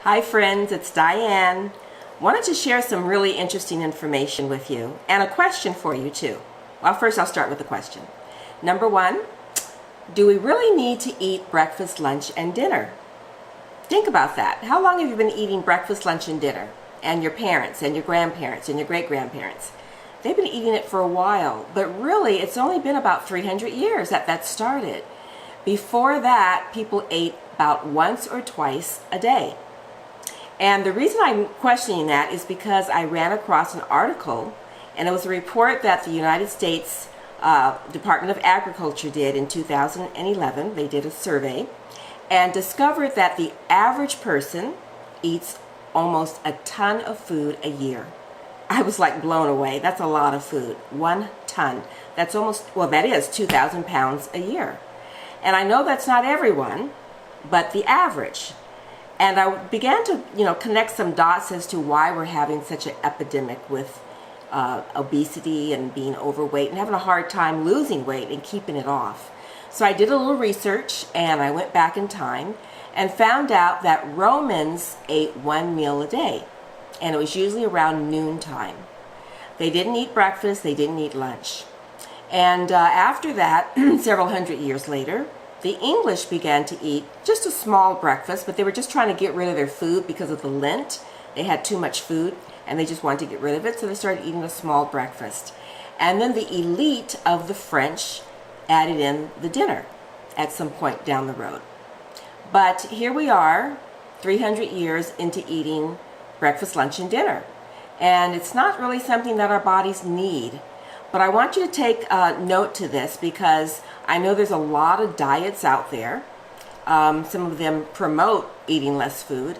Hi friends, it's Diane. Wanted to share some really interesting information with you and a question for you too. Well, first I'll start with a question. Number one, do we really need to eat breakfast, lunch, and dinner? Think about that. How long have you been eating breakfast, lunch, and dinner? And your parents and your grandparents and your great-grandparents. They've been eating it for a while, but really it's only been about 300 years that started. Before that, people ate about once or twice a day. And the reason I'm questioning that is because I ran across an article, and it was a report that the United States Department of Agriculture did in 2011. They did a survey and discovered that the average person eats almost a ton of food a year. I was like blown away. That's a lot of food. 1 ton. That's almost, well, that is 2,000 pounds a year. And I know that's not everyone, but the average. And I began to, connect some dots as to why we're having such an epidemic with obesity and being overweight and having a hard time losing weight and keeping it off. So I did a little research and I went back in time and found out that Romans ate 1 meal a day, and it was usually around noontime. They didn't eat breakfast, they didn't eat lunch. And after that, several hundred years later, the English began to eat just a small breakfast, but they were just trying to get rid of their food because of the Lent. They had too much food and they just wanted to get rid of it, so they started eating a small breakfast. And then the elite of the French added in the dinner at some point down the road. But here we are, 300 years into eating breakfast, lunch, and dinner. And it's not really something that our bodies need. But I want you to take note to this because I know there's a lot of diets out there. Some of them promote eating less food.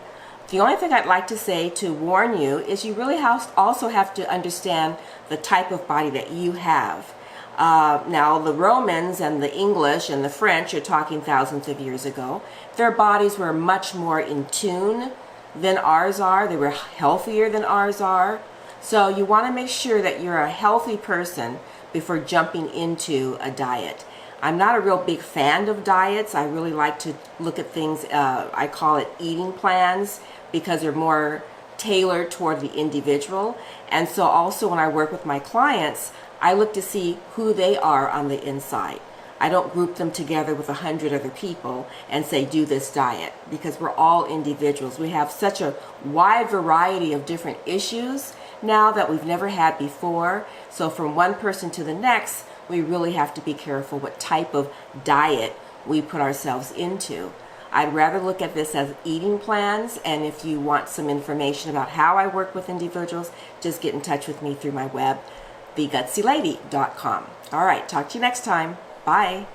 The only thing I'd like to say to warn you is you really also have to understand the type of body that you have. Now, the Romans and the English and the French, you're talking thousands of years ago, their bodies were much more in tune than ours are. They were healthier than ours are. So you want to make sure that you're a healthy person before jumping into a diet. I'm not a real big fan of diets. I really like to look at things, I call it eating plans, because they're more tailored toward the individual. And so also when I work with my clients, I look to see who they are on the inside. I don't group them together with 100 other people and say, do this diet, because we're all individuals. We have such a wide variety of different issues now that we've never had before. So from one person to the next, we really have to be careful what type of diet we put ourselves into. I'd rather look at this as eating plans, and if you want some information about how I work with individuals, just get in touch with me through my web, thegutsylady.com. All right, talk to you next time. Bye.